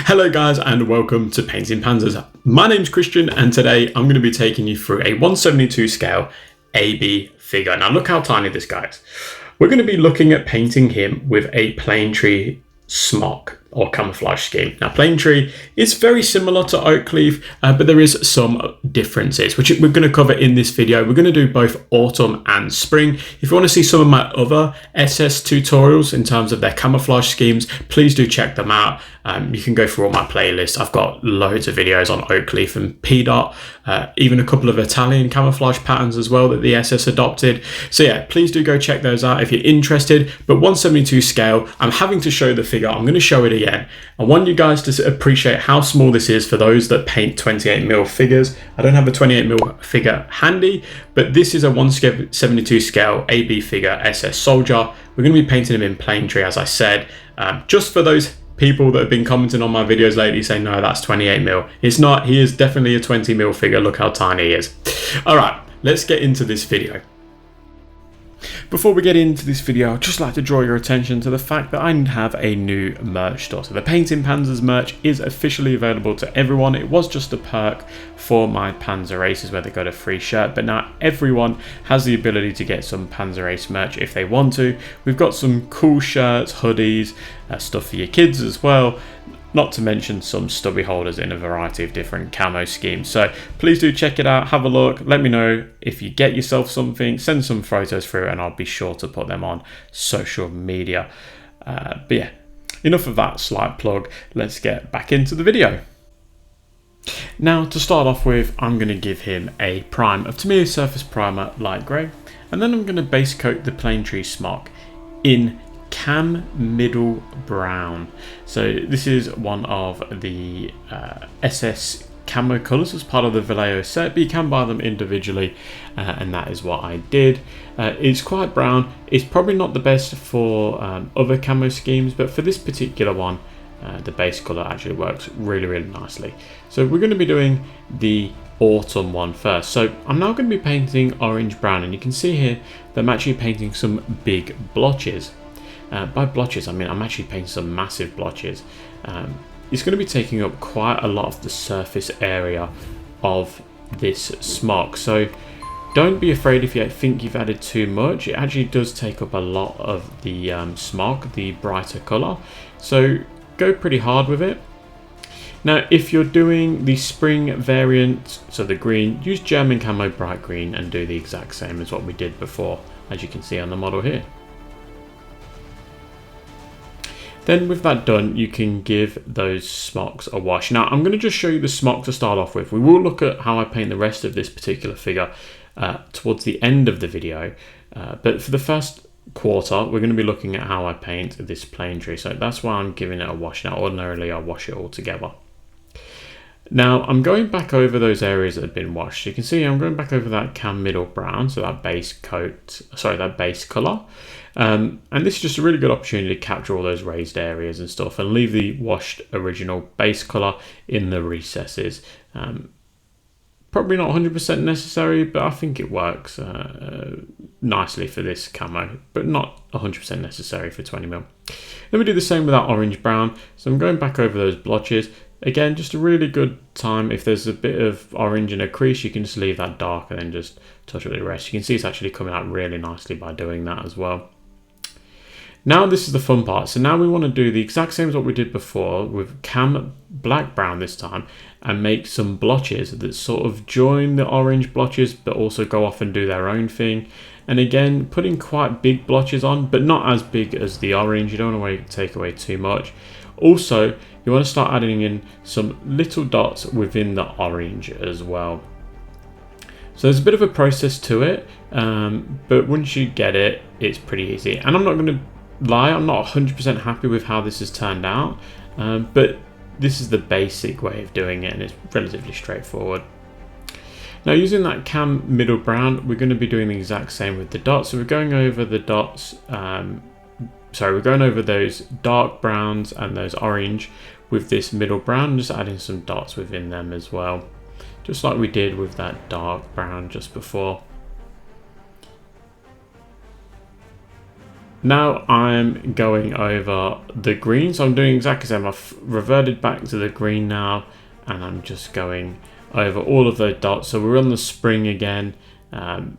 Hello guys and welcome to Painting Panzers. My name's Christian and today I'm going to be taking you through a 1/72 scale AB figure. Now look how tiny this guy is. We're going to be looking at painting him with a Plane Tree smock or camouflage scheme. Now Plane Tree is very similar to Oak Leaf, but there is some differences which we're going to cover in this video. We're going to do both autumn and spring. If you want to see some of my other SS tutorials in terms of their camouflage schemes, please do check them out. You can go through all my playlists. I've got loads of videos on Oak Leaf and P-Dot, even a couple of Italian camouflage patterns as well that the SS adopted. So yeah, please do go check those out if you're interested. But 1/72 scale, I'm having to show the figure. I'm going to show it again. I want you guys to appreciate how small this is for those that paint 28mm figures. I don't have a 28mm figure handy, but this is a 1/72 scale AB figure SS soldier. We're going to be painting him in Plane Tree, as I said, just for those people that have been commenting on my videos lately saying, no, that's 28mm. It's not. He is definitely a 20mm figure. Look how tiny he is. All right, let's get into this video. Before we get into this video, I'd just like to draw your attention to the fact that I have a new merch store. So the Painting Panzers merch is officially available to everyone. It was just a perk for my Panzer races where they got a free shirt, but now everyone has the ability to get some Panzer Race merch if they want to. We've got some cool shirts, hoodies, stuff for your kids as well. Not to mention some stubby holders in a variety of different camo schemes. So please do check it out, have a look. Let me know if you get yourself something, send some photos through and I'll be sure to put them on social media. But yeah, enough of that slight plug. Let's get back into the video. Now to start off with, I'm going to give him a prime of Tamiya Surface Primer Light Grey. And then I'm going to base coat the Plane Tree smock in Cam Middle Brown. So this is one of the SS camo colours as part of the Vallejo set, but you can buy them individually, and that is what I did. It's quite brown. It's probably not the best for other camo schemes, but for this particular one, the base colour actually works really nicely. So we're going to be doing the autumn one first. So I'm now going to be painting orange brown, and you can see here that I'm actually painting some big blotches. By blotches, I mean I'm actually painting some massive blotches. It's going to be taking up quite a lot of the surface area of this smock. So don't be afraid if you think you've added too much. It actually does take up a lot of the smock, the brighter colour. So go pretty hard with it. Now, if you're doing the spring variant, so the green, use German Camo Bright Green and do the exact same as what we did before, as you can see on the model here. Then with that done, you can give those smocks a wash. Now, I'm going to just show you the smock to start off with. We will look at how I paint the rest of this particular figure towards the end of the video. But for the first quarter, we're going to be looking at how I paint this Plane Tree. So that's why I'm giving it a wash. Now, ordinarily, I wash it all together. Now, I'm going back over those areas that have been washed. You can see I'm going back over that Cam Middle Brown, so that base coat, sorry, that base colour. And this is just a really good opportunity to capture all those raised areas and stuff and leave the washed original base colour in the recesses. Probably not 100% necessary, but I think it works nicely for this camo, but not 100% necessary for 20mm. Let me do the same with that orange brown. So I'm going back over those blotches. Again, just a really good time. If there's a bit of orange in a crease, you can just leave that dark and then just touch up the rest. You can see it's actually coming out really nicely by doing that as well. Now this is the fun part. So now we want to do the exact same as what we did before with Cam Black Brown this time and make some blotches that sort of join the orange blotches but also go off and do their own thing. And again, putting quite big blotches on, but not as big as the orange. You don't want to take away too much. Also, you want to start adding in some little dots within the orange as well. So there's a bit of a process to it, but once you get it, it's pretty easy. And I'm not going to lie, I'm not 100% happy with how this has turned out, but this is the basic way of doing it and it's relatively straightforward. Now using that Cam Middle Brown, we're going to be doing the exact same with the dots. So we're going over the dots, we're going over those dark browns and those orange with this middle brown, just adding some dots within them as well, just like we did with that dark brown just before. Now I'm going over the green, so I'm doing exactly the same. I've reverted back to the green now, and I'm just going over all of those dots. So we're on the spring again. And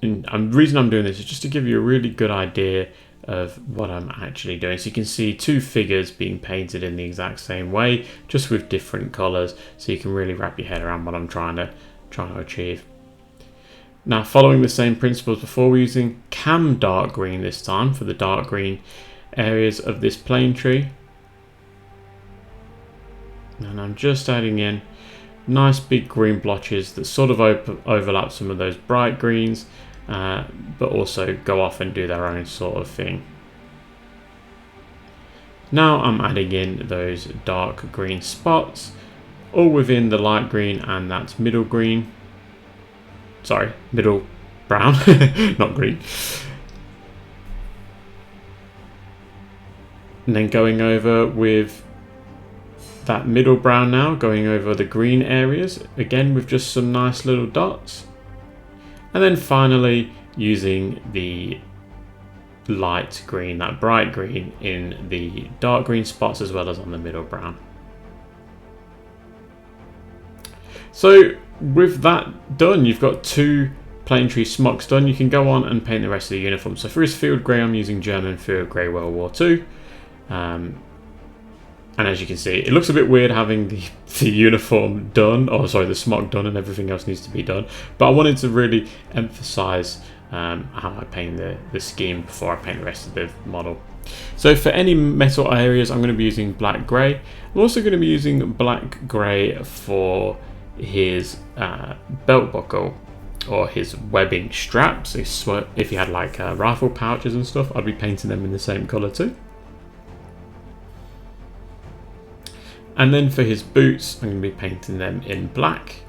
the reason I'm doing this is just to give you a really good idea of what I'm actually doing. So you can see two figures being painted in the exact same way, just with different colors, so you can really wrap your head around what I'm trying to achieve. Now, following the same principles before, we're using cam dark green this time for the dark green areas of this plane tree. And I'm just adding in nice big green blotches that sort of overlap some of those bright greens, but also go off and do their own sort of thing. Now I'm adding in those dark green spots, all within the light green and that middle green. Sorry, middle brown, not green. And then going over with that middle brown now, going over the green areas, again with just some nice little dots. And then finally using the light green, that bright green, in the dark green spots as well as on the middle brown. So with that done, you've got two Plane Tree smocks done. You can go on and paint the rest of the uniform. So for his field grey, I'm using German field grey World War II. And as you can see, it looks a bit weird having the uniform done, or sorry, the smock done, and everything else needs to be done. But I wanted to really emphasize how I paint the scheme before I paint the rest of the model. So for any metal areas, I'm going to be using black grey. I'm also going to be using black grey for his belt buckle or his webbing straps. If you had like rifle pouches and stuff, I'd be painting them in the same colour too. And then for his boots, I'm going to be painting them in black.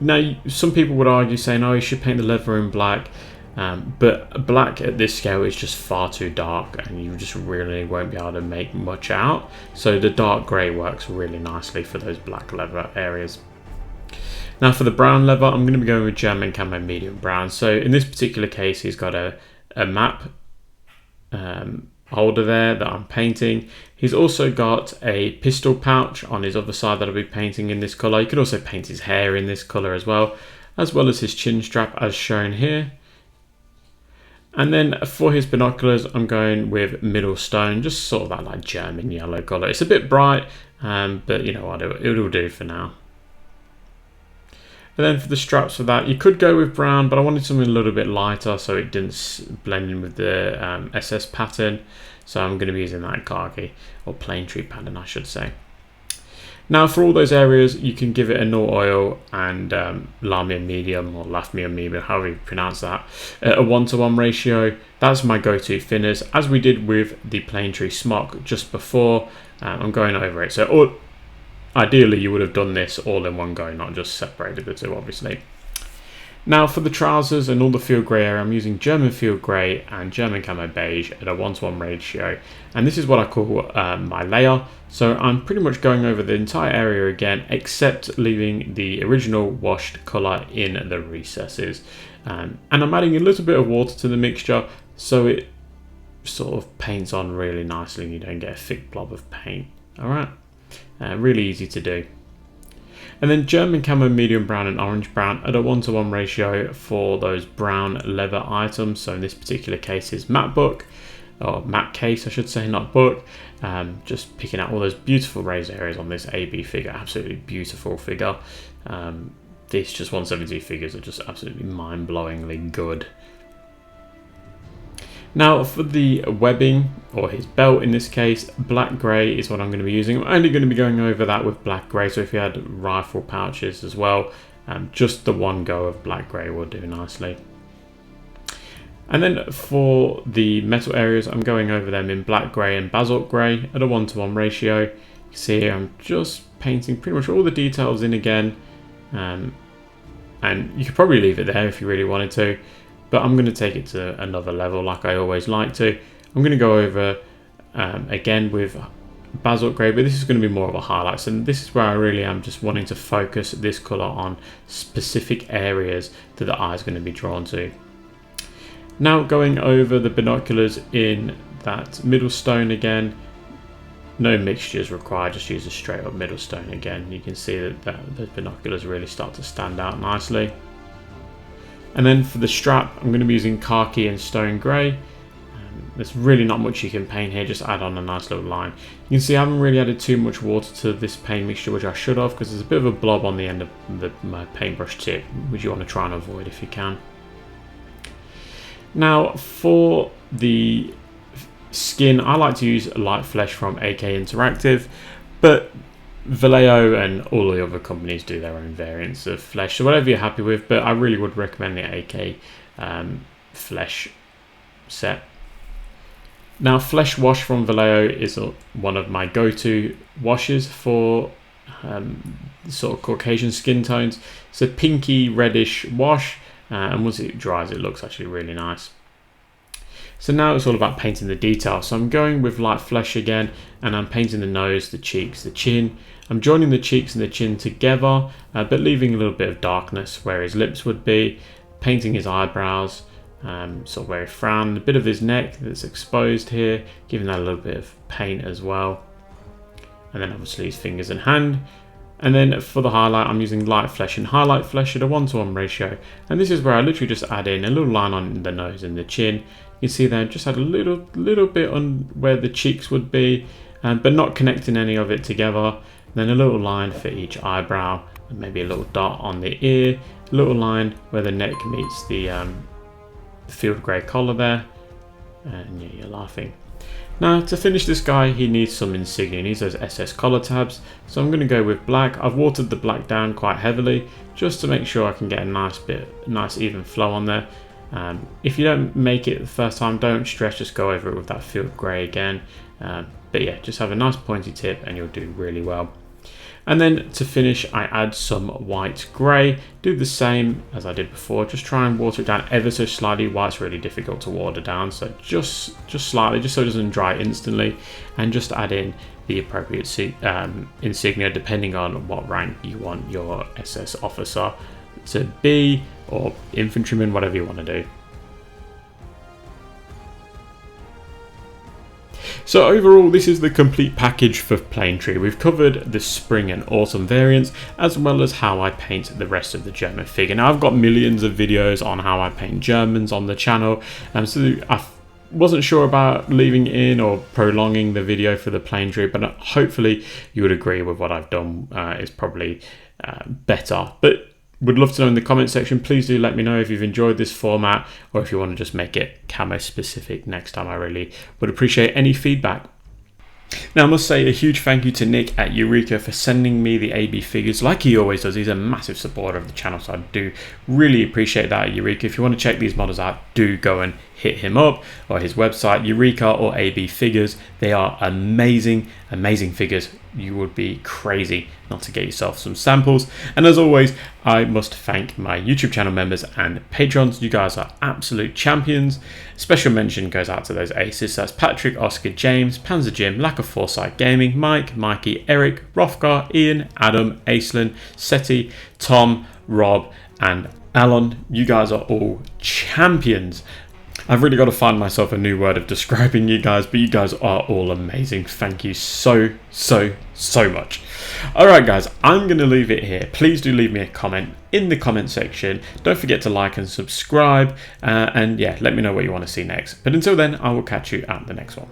Now, some people would argue saying, oh, you should paint the leather in black, but black at this scale is just far too dark and you just really won't be able to make much out. So the dark grey works really nicely for those black leather areas. Now for the brown leather, I'm going to be going with German Camo Medium Brown. So in this particular case, he's got a map holder there that I'm painting. He's also got a pistol pouch on his other side that I'll be painting in this colour. You could also paint his hair in this colour as well as his chin strap as shown here. And then for his binoculars, I'm going with middle stone, just sort of that like German yellow colour. It's a bit bright, but you know what, it'll do for now. And then for the straps for that, you could go with brown, but I wanted something a little bit lighter so it didn't blend in with the SS pattern. So I'm going to be using that khaki, or Plane Tree pattern, I should say. Now for all those areas, you can give it a null oil and Lamium medium, or Lafmium medium, however you pronounce that, a 1:1 ratio. That's my go-to thinners, as we did with the Plane Tree smock just before. I'm going over it. So ideally you would have done this all in one go, not just separated the two, obviously. Now for the trousers and all the field grey area, I'm using German field grey and German camo beige at a 1:1 ratio, and this is what I call my layer. So I'm pretty much going over the entire area again, except leaving the original washed colour in the recesses, and I'm adding a little bit of water to the mixture so it sort of paints on really nicely and you don't get a thick blob of paint. Alright, really easy to do. And then German Camo Medium Brown and Orange Brown at a 1:1 ratio for those brown leather items. So in this particular case is matte book, or matte case I should say, not book. Just picking out all those beautiful raised areas on this AB figure, absolutely beautiful figure. These just 170 figures are just absolutely mind-blowingly good. Now for the webbing, or his belt in this case, black grey is what I'm going to be using. I'm only going to be going over that with black grey, so if you had rifle pouches as well, just the one go of black grey will do nicely. And then for the metal areas, I'm going over them in black grey and basalt grey at a 1:1 ratio. You can see here I'm just painting pretty much all the details in again, and you could probably leave it there if you really wanted to. But I'm going to take it to another level like I always like to. I'm going to go over again with basalt grey, but this is going to be more of a highlights, and this is where I really am just wanting to focus this colour on specific areas that the eye is going to be drawn to. Now going over the binoculars in that middle stone again, no mixtures required, just use a straight up middle stone again. You can see that the binoculars really start to stand out nicely. And then for the strap, I'm going to be using khaki and stone grey. There's really not much you can paint here, just add on a nice little line. You can see I haven't really added too much water to this paint mixture, which I should have, because there's a bit of a blob on the end of my paintbrush tip, which you want to try and avoid if you can. Now for the skin, I like to use light flesh from AK Interactive, but Vallejo and all the other companies do their own variants of flesh, so whatever you're happy with, but I really would recommend the AK flesh set. Now flesh wash from Vallejo is one of my go-to washes for sort of Caucasian skin tones. It's a pinky reddish wash, and once it dries it looks actually really nice. So now it's all about painting the detail. So I'm going with light flesh again, and I'm painting the nose, the cheeks, the chin. I'm joining the cheeks and the chin together, but leaving a little bit of darkness where his lips would be. Painting his eyebrows, sort of where he frowned, a bit of his neck that's exposed here, giving that a little bit of paint as well. And then obviously his fingers and hand. And then for the highlight, I'm using light flesh and highlight flesh at a 1:1 ratio. And this is where I literally just add in a little line on the nose and the chin. You can see there, just add a little bit on where the cheeks would be, but not connecting any of it together. Then a little line for each eyebrow, and maybe a little dot on the ear, a little line where the neck meets the field grey collar there. And yeah, you're laughing. Now to finish this guy, he needs some insignia. He needs those SS collar tabs, so I'm going to go with black. I've watered the black down quite heavily just to make sure I can get a nice even flow on there. If you don't make it the first time, don't stress, just go over it with that field grey again. But yeah, just have a nice pointy tip and you'll do really well. And then to finish, I add some white grey. Do the same as I did before, just try and water it down ever so slightly. White's really difficult to water down, so just slightly, just so it doesn't dry instantly, and just add in the appropriate insignia depending on what rank you want your SS officer to be, or infantryman, whatever you want to do. So overall, this is the complete package for Plane Tree. We've covered the spring and autumn variants, as well as how I paint the rest of the German figure. Now I've got millions of videos on how I paint Germans on the channel, so I wasn't sure about leaving it in or prolonging the video for the Plane Tree, but hopefully you would agree with what I've done is probably better. But would love to know in the comment section. Please do let me know if you've enjoyed this format, or if you want to just make it camo specific next time. I really would appreciate any feedback. Now I must say a huge thank you to Nick at Eureka for sending me the AB figures like he always does. He's a massive supporter of the channel, so I do really appreciate that at Eureka. If you want to check these models out, do go and hit him up, or his website, Eureka or AB Figures. They are amazing figures. You would be crazy not to get yourself some samples. And as always, I must thank my YouTube channel members and patrons. You guys are absolute champions. Special mention goes out to those aces. That's Patrick, Oscar, James, Panzer Jim, Lack of Foresight Gaming, Mike, Mikey, Eric, Rothgar, Ian, Adam, Aislinn, Seti, Tom, Rob, and Alan. You guys are all champions. I've really got to find myself a new word of describing you guys, but you guys are all amazing. Thank you so much. Alright guys, I'm going to leave it here. Please do leave me a comment in the comment section. Don't forget to like and subscribe, and yeah, let me know what you want to see next. But until then, I will catch you at the next one.